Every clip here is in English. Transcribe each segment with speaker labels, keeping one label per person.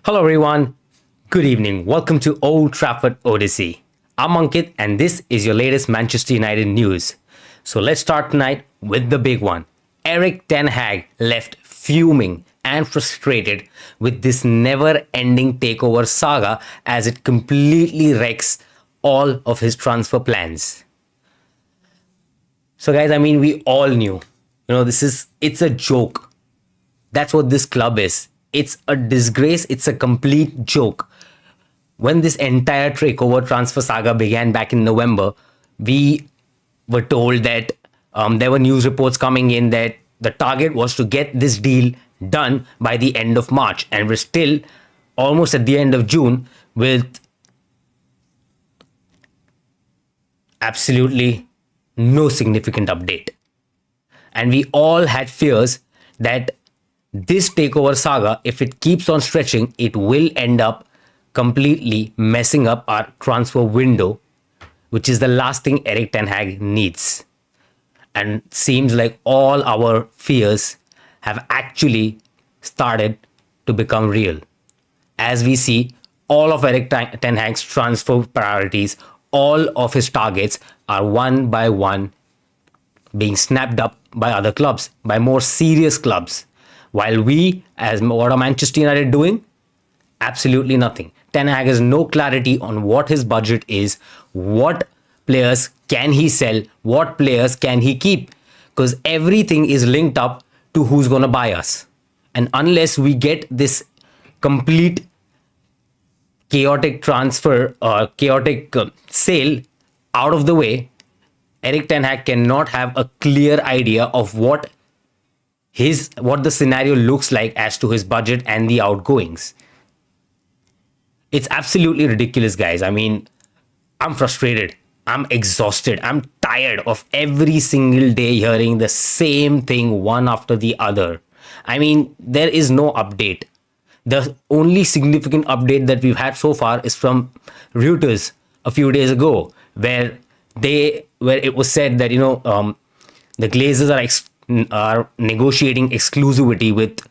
Speaker 1: Hello everyone, good evening. Welcome to Old Trafford Odyssey. I'm Ankit and this is your latest Manchester United news. So let's start tonight with the big one. Erik Ten Hag left fuming and frustrated with this never-ending takeover saga as it completely wrecks all of his transfer plans. So guys, we all knew, it's a joke. That's what this club is. It's a disgrace. It's a complete joke. When this entire takeover transfer saga began back in November, we were told that there were news reports coming in that the target was to get this deal done by the end of March. And we're still almost at the end of June with absolutely no significant update. And we all had fears that this takeover saga, if it keeps on stretching, it will end up completely messing up our transfer window, which is the last thing Erik Ten Hag needs. And seems like all our fears have actually started to become real. As we see, all of Erik Ten Hag's transfer priorities, all of his targets are one by one being snapped up by other clubs, by more serious clubs. While we, as what are Manchester United doing? Absolutely nothing. Ten Hag has no clarity on what his budget is, what players can he sell, what players can he keep, because everything is linked up to who's going to buy us. And unless we get this complete chaotic transfer or chaotic sale out of the way, Erik Ten Hag cannot have a clear idea of what the scenario looks like as to his budget and the outgoings. It's absolutely ridiculous, guys. I'm frustrated. I'm exhausted. I'm tired of every single day hearing the same thing one after the other. There is no update. The only significant update that we've had so far is from Reuters a few days ago, where it was said that the Glazers are negotiating exclusivity with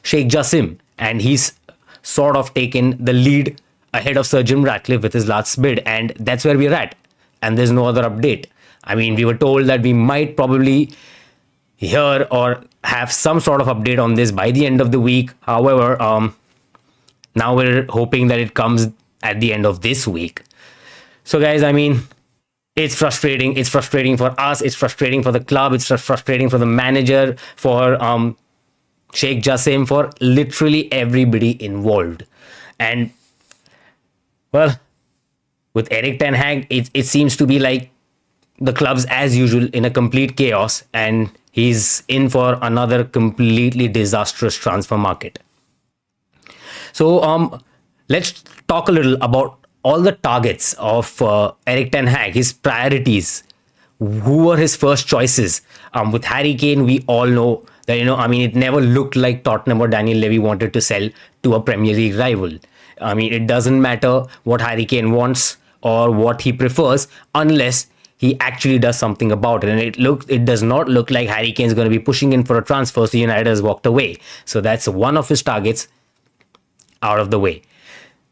Speaker 1: Sheikh Jassim, and he's sort of taken the lead ahead of Sir Jim Ratcliffe with his last bid, and that's where we're at. And there's no other update. We were told that we might probably hear or have some sort of update on this by the end of the week. However, now we're hoping that it comes at the end of this week. So guys, it's frustrating. It's frustrating for us. It's frustrating for the club. It's frustrating for the manager, for Sheikh Jassim, for literally everybody involved. And, well, with Erik Ten Hag, it seems to be like the club's as usual in a complete chaos, and he's in for another completely disastrous transfer market. So let's talk a little about all the targets of Erik Ten Hag, his priorities. Who were his first choices? With Harry Kane, we all know that, it never looked like Tottenham or Daniel Levy wanted to sell to a Premier League rival. It doesn't matter what Harry Kane wants or what he prefers unless he actually does something about it. And it does not look like Harry Kane's going to be pushing in for a transfer, so United has walked away. So that's one of his targets out of the way.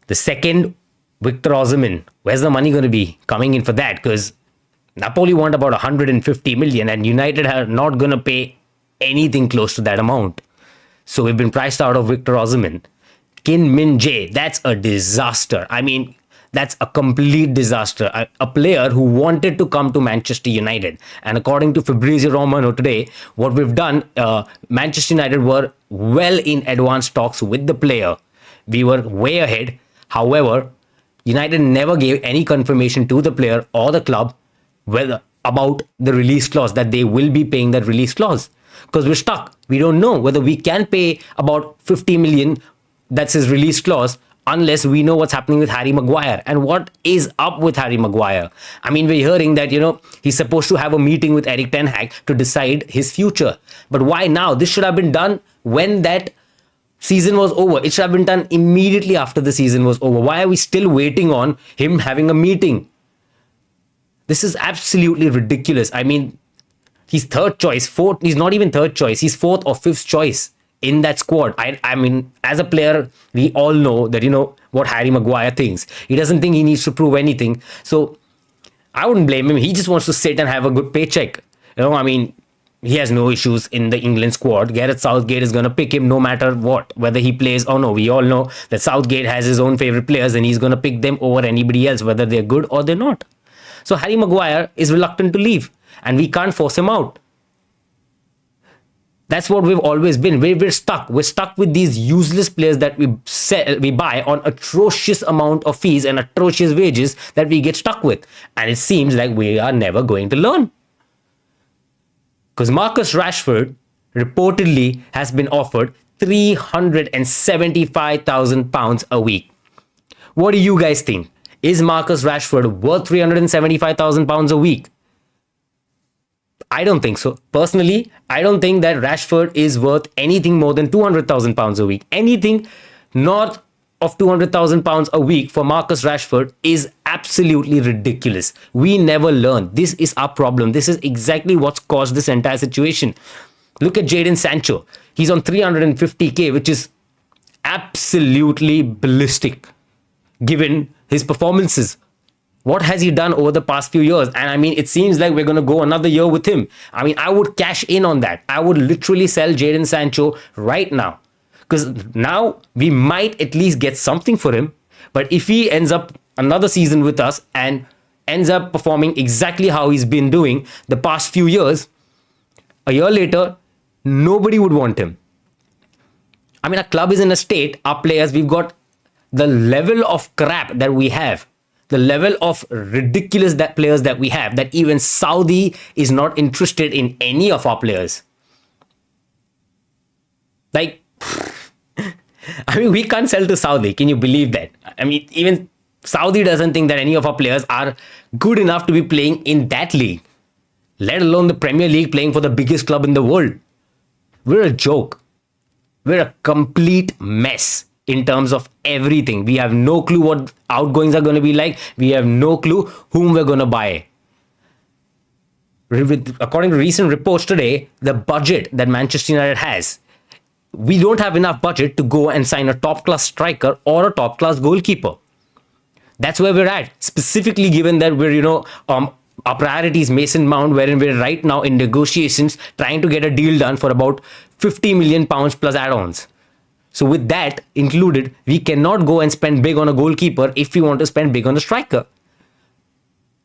Speaker 1: The second, Victor Osimhen. Where's the money going to be coming in for that? Because Napoli want about 150 million and United are not going to pay anything close to that amount. So we've been priced out of Victor Osimhen. Kim Min-jae, that's a disaster. That's a complete disaster. A player who wanted to come to Manchester United. And according to Fabrizio Romano today, what we've done, Manchester United were well in advanced talks with the player. We were way ahead. However, United never gave any confirmation to the player or the club about the release clause, that they will be paying that release clause. Because we're stuck. We don't know whether we can pay about 50 million, that's his release clause, unless we know what's happening with Harry Maguire. And what is up with Harry Maguire? We're hearing that, he's supposed to have a meeting with Erik Ten Hag to decide his future. But why now? This should have been done when that season was over. It should have been done immediately after the season was over. Why are we still waiting on him having a meeting? This is absolutely ridiculous. He's third choice, fourth. He's not even third choice. He's fourth or fifth choice in that squad. I mean, as a player, we all know that, what Harry Maguire thinks. He doesn't think he needs to prove anything. So I wouldn't blame him. He just wants to sit and have a good paycheck. I mean, he has no issues in the England squad. Gareth Southgate is going to pick him no matter what, whether he plays or no. We all know that Southgate has his own favorite players and he's going to pick them over anybody else, whether they're good or they're not. So Harry Maguire is reluctant to leave and we can't force him out. That's what we've always been. We're stuck. We're stuck with these useless players that we buy on atrocious amount of fees and atrocious wages that we get stuck with. And it seems like we are never going to learn. Because Marcus Rashford reportedly has been offered £375,000 a week. What do you guys think? Is Marcus Rashford worth £375,000 a week? I don't think so. Personally, I don't think that Rashford is worth anything more than £200,000 a week. Anything north of £200,000 a week for Marcus Rashford is absolutely ridiculous. We never learn. This is our problem. This is exactly what's caused this entire situation. Look at Jadon Sancho. He's on 350k, which is absolutely ballistic given his performances. What has he done over the past few years? And I mean, it seems like we're going to go another year with him. I mean, I would cash in on that. I would literally sell Jadon Sancho right now. Because now we might at least get something for him. But if he ends up another season with us and ends up performing exactly how he's been doing the past few years, a year later, nobody would want him. I mean, our club is in a state, our players, we've got the level of crap that we have, the level of ridiculous that players that we have, that even Saudi is not interested in any of our players. Like, I mean, we can't sell to Saudi. Can you believe that? I mean, even Saudi doesn't think that any of our players are good enough to be playing in that league, let alone the Premier League, playing for the biggest club in the world. We're a joke. We're a complete mess in terms of everything. We have no clue what outgoings are going to be like. We have no clue whom we're going to buy. According to recent reports today, the budget that Manchester United has, we don't have enough budget to go and sign a top-class striker or a top-class goalkeeper. That's where we're at. Specifically given that we're, our priority is Mason Mount, wherein we're right now in negotiations trying to get a deal done for about £50 million plus add-ons. So with that included, we cannot go and spend big on a goalkeeper if we want to spend big on a striker.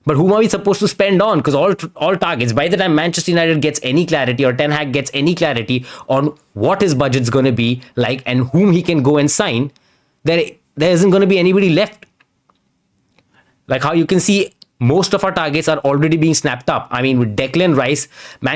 Speaker 1: But whom are we supposed to spend on? Because all targets, by the time Manchester United gets any clarity or Ten Hag gets any clarity on what his budget's going to be like and whom he can go and sign, there isn't going to be anybody left. Like how you can see, most of our targets are already being snapped up. I mean, with Declan Rice,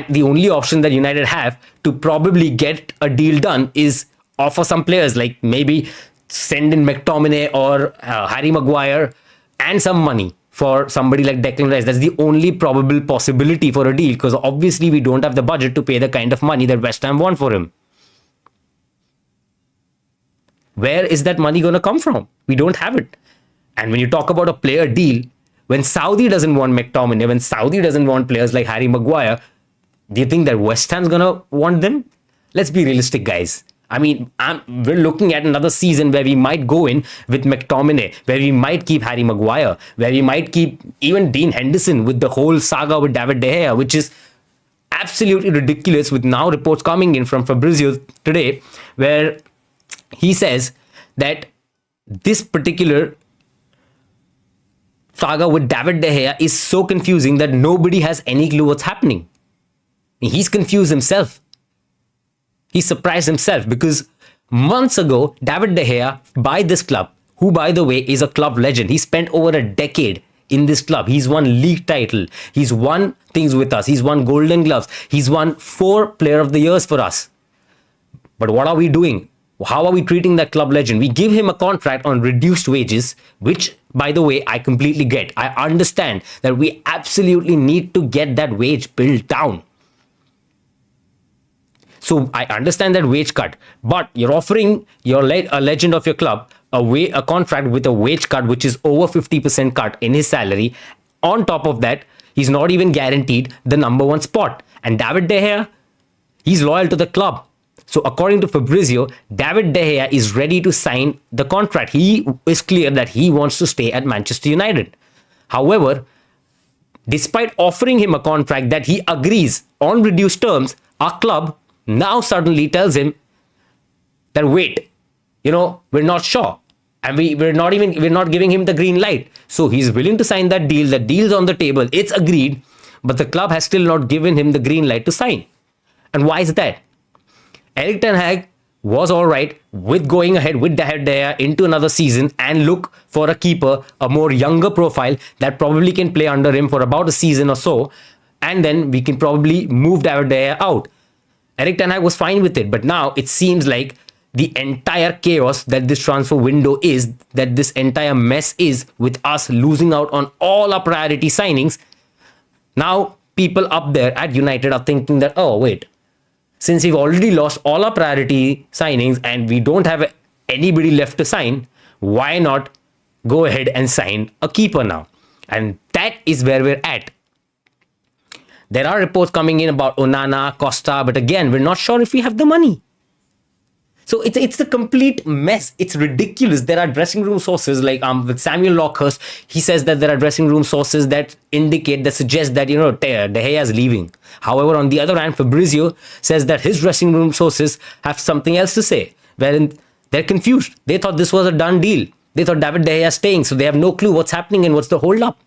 Speaker 1: the only option that United have to probably get a deal done is offer some players, like maybe send in McTominay or Harry Maguire and some money for somebody like Declan Rice. That's the only probable possibility for a deal, because obviously we don't have the budget to pay the kind of money that West Ham want for him. Where is that money going to come from? We don't have it. And when you talk about a player deal, when Saudi doesn't want McTominay, when Saudi doesn't want players like Harry Maguire, do you think that West Ham's going to want them? Let's be realistic, guys. I mean, we're looking at another season where we might go in with McTominay, where we might keep Harry Maguire, where we might keep even Dean Henderson with the whole saga with David De Gea, which is absolutely ridiculous, with now reports coming in from Fabrizio today, where he says that this particular saga with David De Gea is so confusing that nobody has any clue what's happening. He's confused himself. He surprised himself because months ago, David De Gea, by this club, who by the way is a club legend, he spent over a decade in this club. He's won league title. He's won things with us. He's won golden gloves. He's won 4 player of the years for us. But what are we doing? How are we treating that club legend? We give him a contract on reduced wages, which, by the way, I completely get. I understand that we absolutely need to get that wage built down. So I understand that wage cut, but you're offering a legend of your club a contract with a wage cut which is over 50% cut in his salary. On top of that, he's not even guaranteed the number 1 spot. And David De Gea, he's loyal to the club. So according to Fabrizio, David De Gea is ready to sign the contract. He is clear that he wants to stay at Manchester United. However, despite offering him a contract that he agrees on reduced terms, our club now suddenly tells him that wait, we're not sure. And we're not giving him the green light. So he's willing to sign that deal. The deal's on the table. It's agreed. But the club has still not given him the green light to sign. And why is that? Erik Ten Hag was all right with going ahead with David De Gea into another season and look for a keeper, a more younger profile that probably can play under him for about a season or so. And then we can probably move David De Gea out. Erik Ten Hag was fine with it. But now it seems like the entire chaos that this transfer window is, that this entire mess is, with us losing out on all our priority signings. Now people up there at United are thinking that, oh wait, since we've already lost all our priority signings and we don't have anybody left to sign, why not go ahead and sign a keeper now? And that is where we're at. There are reports coming in about Onana, Costa, but again, we're not sure if we have the money. So it's a complete mess. It's ridiculous. There are dressing room sources like with Samuel Lockhurst. He says that there are dressing room sources that suggest that, De Gea is leaving. However, on the other hand, Fabrizio says that his dressing room sources have something else to say, wherein they're confused. They thought this was a done deal. They thought David De Gea is staying, so they have no clue what's happening and what's the hold up.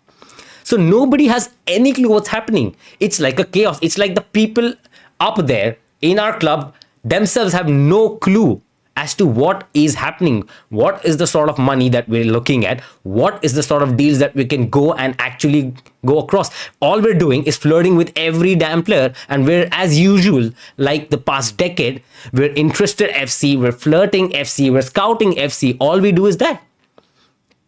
Speaker 1: So nobody has any clue what's happening. It's like a chaos. It's like the people up there in our club themselves have no clue as to what is happening. What is the sort of money that we're looking at? What is the sort of deals that we can go and actually go across? All we're doing is flirting with every damn player, and we're, as usual, like the past decade, we're interested FC, we're flirting FC, we're scouting FC. All we do is that.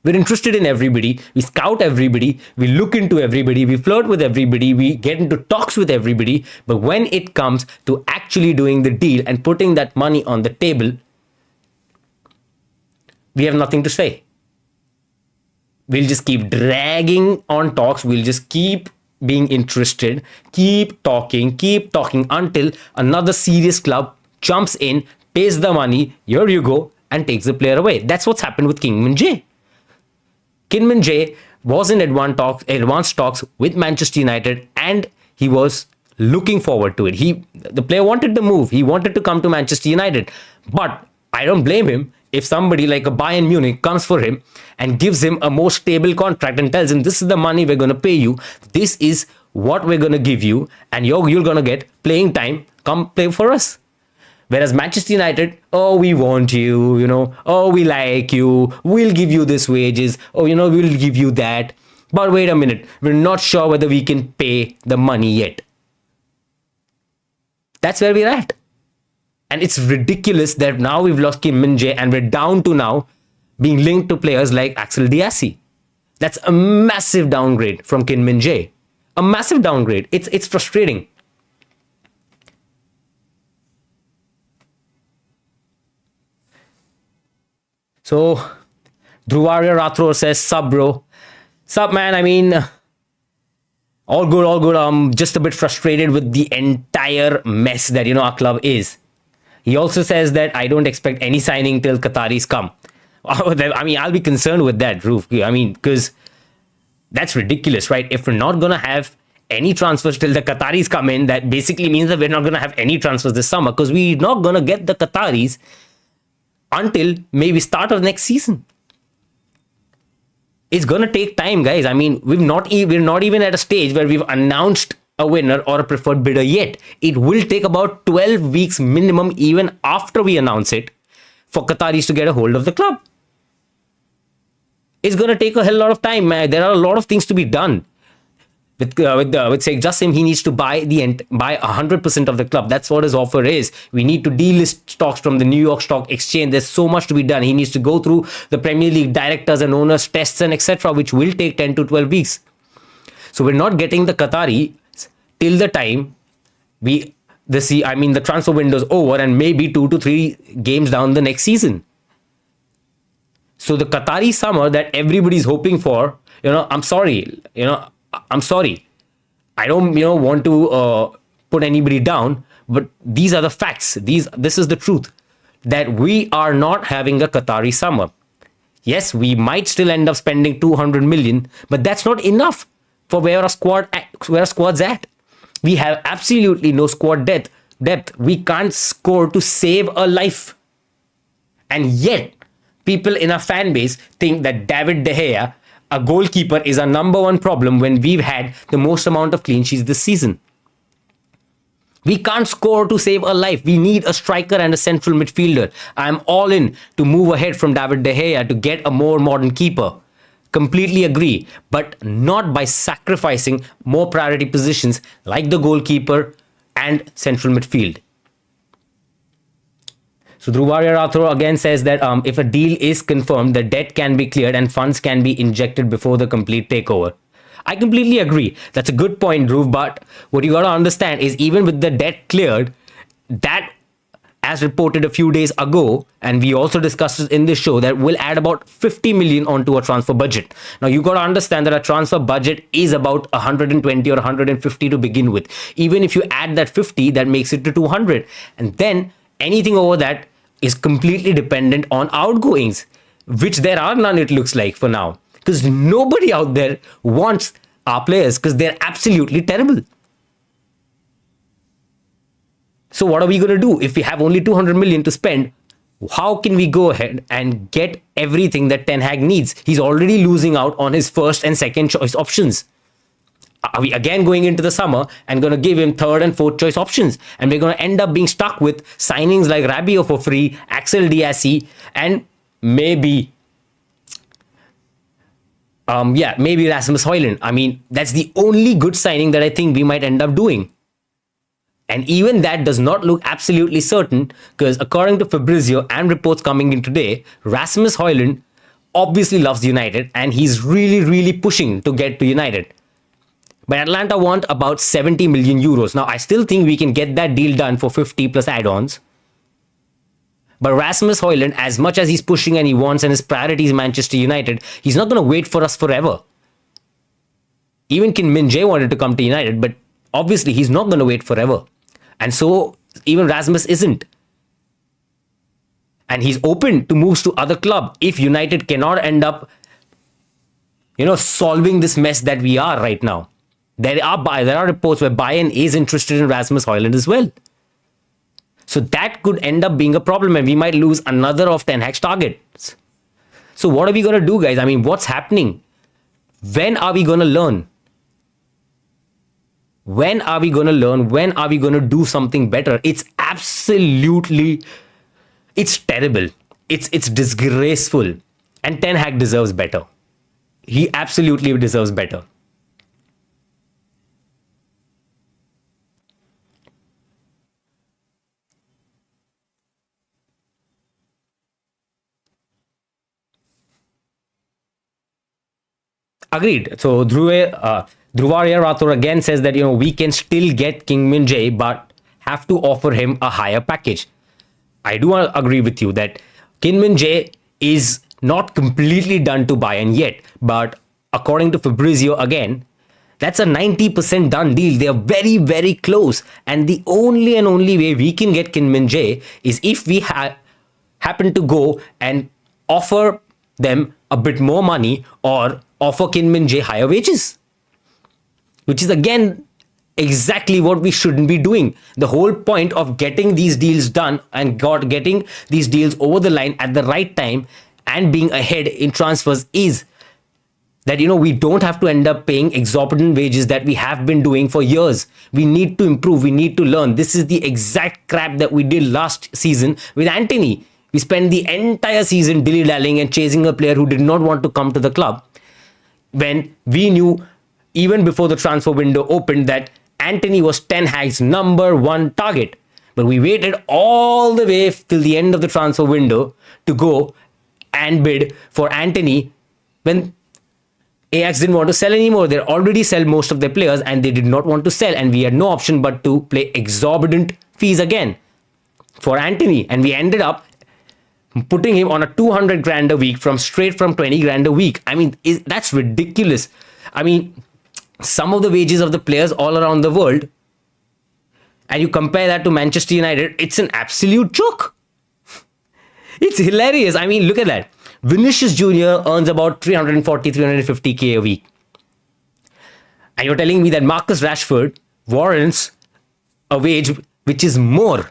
Speaker 1: We're interested in everybody, we scout everybody, we look into everybody, we flirt with everybody, we get into talks with everybody. But when it comes to actually doing the deal and putting that money on the table, we have nothing to say. We'll just keep dragging on talks, we'll just keep being interested, keep talking until another serious club jumps in, pays the money, here you go, and takes the player away. That's what's happened with Min-jae. Min-jae was in advanced talks with Manchester United, and he was looking forward to it. The player wanted the move. He wanted to come to Manchester United. But I don't blame him if somebody like a Bayern Munich comes for him and gives him a more stable contract and tells him, this is the money we're going to pay you. This is what we're going to give you. And you're going to get playing time. Come play for us. Whereas Manchester United, oh, we want you, oh, we like you, we'll give you this wages, oh, we'll give you that. But wait a minute, we're not sure whether we can pay the money yet. That's where we're at. And it's ridiculous that now we've lost Kim Min-jae and we're down to now being linked to players like Axel Diassi. That's a massive downgrade from Kim Min-jae. A massive downgrade. It's frustrating. So, Dhruvarya Rathore says, sub bro. Sub man, I mean, all good. I'm just a bit frustrated with the entire mess that, our club is. He also says that I don't expect any signing till Qataris come. I mean, I'll be concerned with that, Roof. I mean, because that's ridiculous, right? If we're not going to have any transfers till the Qataris come in, that basically means that we're not going to have any transfers this summer, because we're not going to get the Qataris until maybe start of next season. It's going to take time, guys. I mean, we're not even at a stage where we've announced a winner or a preferred bidder yet. It will take about 12 weeks minimum, even after we announce it, for Qataris to get a hold of the club. It's going to take a hell lot of time, man. There are a lot of things to be done. With Sheikh Jassim, he needs to buy 100% of the club. That's what his offer is. We need to delist stocks from the New York Stock Exchange. There's so much to be done. He needs to go through the Premier League directors and owners tests and etc., which will take 10 to 12 weeks. So we're not getting the Qatari till the time the transfer window is over and maybe 2 to 3 games down the next season. So the Qatari summer that everybody's hoping for, I'm sorry. I don't, want to put anybody down, But these are the facts. This is the truth, that we are not having a Qatari summer. Yes, we might still end up spending 200 million, but that's not enough for where our squad's at. We have absolutely no squad depth. We can't score to save a life. And yet, people in our fan base think that David De Gea, a goalkeeper, is our number one problem when we've had the most amount of clean sheets this season. We can't score to save a life. We need a striker and a central midfielder. I'm all in to move ahead from David De Gea to get a more modern keeper. Completely agree, but not by sacrificing more priority positions like the goalkeeper and central midfield. So Dhruvarya Rathore again says that if a deal is confirmed, the debt can be cleared and funds can be injected before the complete takeover. I completely agree. That's a good point, Dhruv. But what you got to understand is, even with the debt cleared, that, as reported a few days ago, and we also discussed it in this show, that will add about 50 million onto a transfer budget. Now, you got to understand that a transfer budget is about 120 or 150 to begin with. Even if you add that 50, that makes it to 200. And then anything over that is completely dependent on outgoings, which there are none, it looks like, for now. Because nobody out there wants our players, because they're absolutely terrible. So what are we going to do if we have only 200 million to spend? How can we go ahead and get everything that Ten Hag needs? He's already losing out on his first and second choice options. Are we again going into the summer and going to give him third and fourth choice options? And we're going to end up being stuck with signings like Rabiot for free, Axel Diassi, and maybe Rasmus Højlund. I mean, that's the only good signing that I think we might end up doing. And even that does not look absolutely certain, because according to Fabrizio and reports coming in today, Rasmus Højlund obviously loves United and he's really, really pushing to get to United. But Atlanta want about 70 million euros. Now, I still think we can get that deal done for 50 plus add-ons. But Rasmus Højlund, as much as he's pushing and he wants and his priority is Manchester United, he's not going to wait for us forever. Even Kim Min-jae wanted to come to United, but obviously he's not going to wait forever. And so even Rasmus isn't. And he's open to moves to other club if United cannot end up, solving this mess that we are right now. There are reports where Bayern is interested in Rasmus Højlund as well. So that could end up being a problem, and we might lose another of Ten Hag's targets. So what are we going to do, guys? I mean, what's happening? When are we going to learn? When are we going to learn? When are we going to do something better? It's terrible. It's disgraceful. And Ten Hag deserves better. He absolutely deserves better. Agreed. So Dhruvarya Rathore again says that, we can still get Kim Min-jae, but have to offer him a higher package. I do agree with you that Kim Min-jae is not completely done to Bayern yet, but according to Fabrizio again, that's a 90% done deal. They are very, very close. And the only way we can get Kim Min-jae is if we happen to go and offer them a bit more money or offer Kim Min-jae higher wages, which is again exactly what we shouldn't be doing. The whole point of getting these deals done and getting these deals over the line at the right time and being ahead in transfers is that, we don't have to end up paying exorbitant wages that we have been doing for years. We need to improve. We need to learn. This is the exact crap that we did last season with Antony. We spent the entire season dilly-dallying and chasing a player who did not want to come to the club, when we knew even before the transfer window opened that Antony was Ten Hag's number one target. But we waited all the way till the end of the transfer window to go and bid for Antony when Ajax didn't want to sell anymore. They already sell most of their players and they did not want to sell, and we had no option but to play exorbitant fees again for Antony, and we ended up putting him on a 200 grand a week straight from 20 grand a week. I mean, that's ridiculous. I mean, some of the wages of the players all around the world, and you compare that to Manchester United, it's an absolute joke. It's hilarious. I mean, look at that. Vinicius Jr. earns about 340, 350k a week. And you're telling me that Marcus Rashford warrants a wage which is more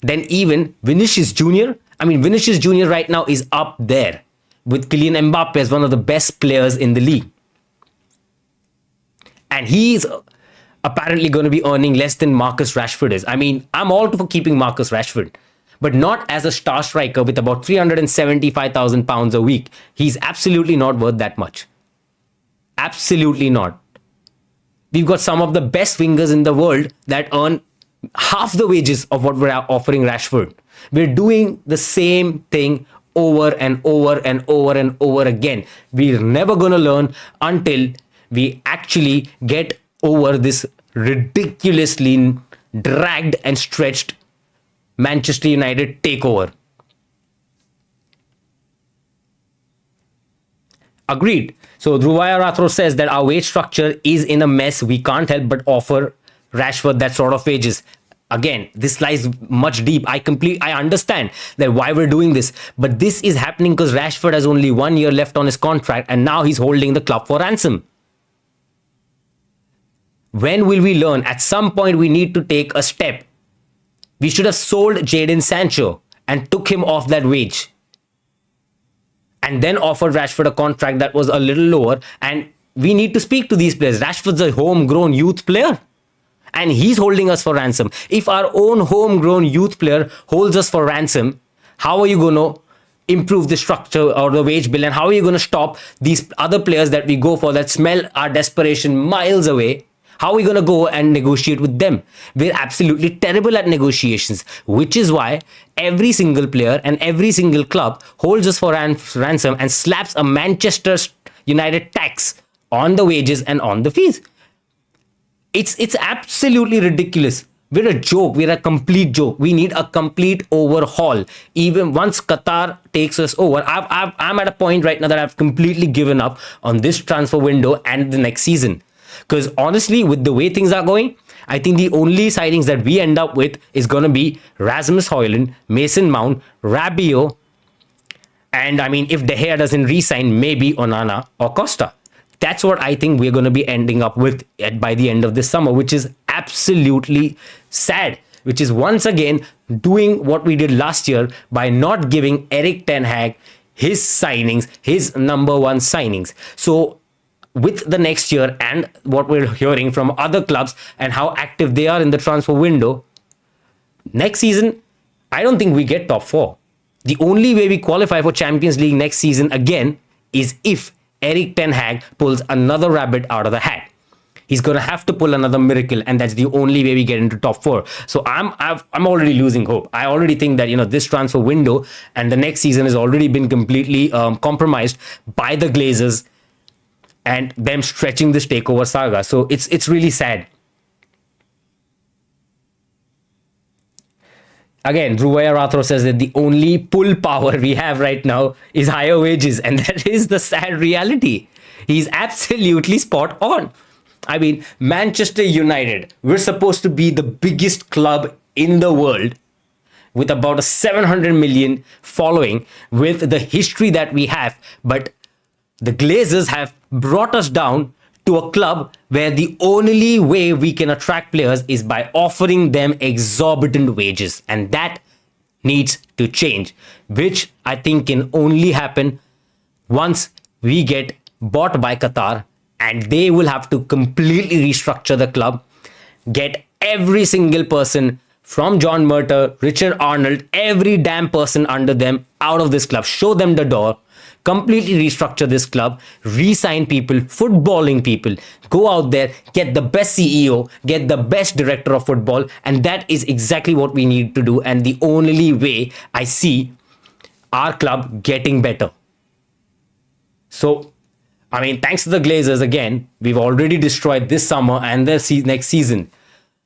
Speaker 1: than even Vinicius Jr.? I mean, Vinicius Jr. right now is up there with Kylian Mbappe as one of the best players in the league. And he's apparently going to be earning less than Marcus Rashford is. I mean, I'm all for keeping Marcus Rashford, but not as a star striker with about 375,000 pounds a week. He's absolutely not worth that much. Absolutely not. We've got some of the best wingers in the world that earn half the wages of what we're offering Rashford. We're doing the same thing over and over and over and over again. We're never going to learn until we actually get over this ridiculously dragged and stretched Manchester United takeover. Agreed. So Druvaya Rathro says that our wage structure is in a mess. We can't help but offer Rashford that sort of wages. Again, this lies much deep. I understand that why we're doing this, but this is happening because Rashford has only 1 year left on his contract and now he's holding the club for ransom. When will we learn? At some point, we need to take a step. We should have sold Jadon Sancho and took him off that wage, and then offered Rashford a contract that was a little lower. And we need to speak to these players. Rashford's a homegrown youth player, and he's holding us for ransom. If our own homegrown youth player holds us for ransom, how are you going to improve the structure or the wage bill? And how are you going to stop these other players that we go for that smell our desperation miles away? How are we going to go and negotiate with them? We're absolutely terrible at negotiations, which is why every single player and every single club holds us for ransom and slaps a Manchester United tax on the wages and on the fees. It's absolutely ridiculous. We're a joke. We're a complete joke. We need a complete overhaul. Even once Qatar takes us over, I'm at a point right now that I've completely given up on this transfer window and the next season. Because honestly, with the way things are going, I think the only signings that we end up with is going to be Rasmus Højlund, Mason Mount, Rabiot, and I mean, if De Gea doesn't re-sign, maybe Onana or Costa. That's what I think we're going to be ending up with by the end of this summer, which is absolutely sad. Which is once again doing what we did last year by not giving Erik Ten Hag his signings, his number one signings. So with the next year and what we're hearing from other clubs and how active they are in the transfer window, next season, I don't think we get top four. The only way we qualify for Champions League next season again is if Erik Ten Hag pulls another rabbit out of the hat. He's going to have to pull another miracle, and that's the only way we get into top four. So I'm already losing hope. I already think that, this transfer window and the next season has already been completely compromised by the Glazers and them stretching this takeover saga. So it's really sad. Again, Druvaya Rathro says that the only pull power we have right now is higher wages, and that is the sad reality. He's absolutely spot on. I mean, Manchester United, we're supposed to be the biggest club in the world with about a 700 million following, with the history that we have, but the Glazers have brought us down to a club where the only way we can attract players is by offering them exorbitant wages. And that needs to change, which I think can only happen once we get bought by Qatar, and they will have to completely restructure the club, get every single person from John Murter, Richard Arnold, every damn person under them out of this club, show them the door, completely restructure this club, re-sign people, footballing people, go out there, get the best CEO, get the best director of football, and that is exactly what we need to do, and the only way I see our club getting better. So, I mean, thanks to the Glazers, again, we've already destroyed this summer and the next season.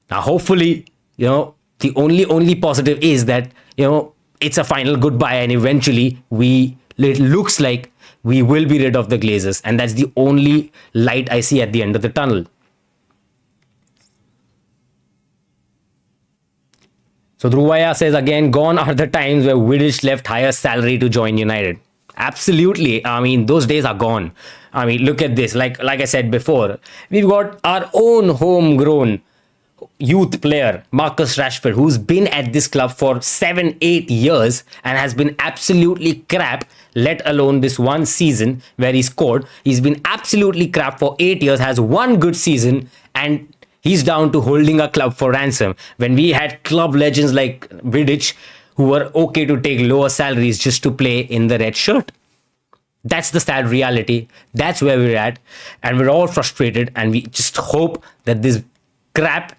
Speaker 1: Now, hopefully, the only positive is that, it's a final goodbye, and eventually it looks like we will be rid of the Glazers, and that's the only light I see at the end of the tunnel. So Druvaya says again, gone are the times where Vidic left higher salary to join United. Absolutely. I mean, those days are gone. I mean, look at this. Like I said before, we've got our own homegrown youth player, Marcus Rashford, who's been at this club for 7-8 years and has been absolutely crap, let alone this one season where he scored. He's been absolutely crap for 8 years, has one good season, and he's down to holding a club for ransom. When we had club legends like Vidic, who were okay to take lower salaries just to play in the red shirt. That's the sad reality. That's where we're at. And we're all frustrated, and we just hope that this crap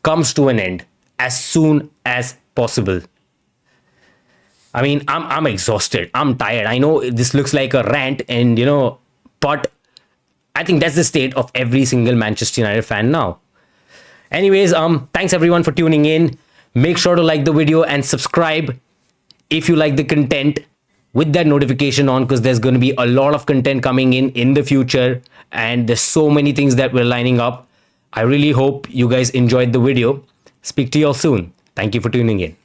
Speaker 1: comes to an end as soon as possible. I mean, I'm exhausted. I'm tired. I know this looks like a rant, and but I think that's the state of every single Manchester United fan now. Anyways, thanks everyone for tuning in. Make sure to like the video and subscribe if you like the content with that notification on, because there's going to be a lot of content coming in the future, and there's so many things that we're lining up. I really hope you guys enjoyed the video. Speak to you all soon. Thank you for tuning in.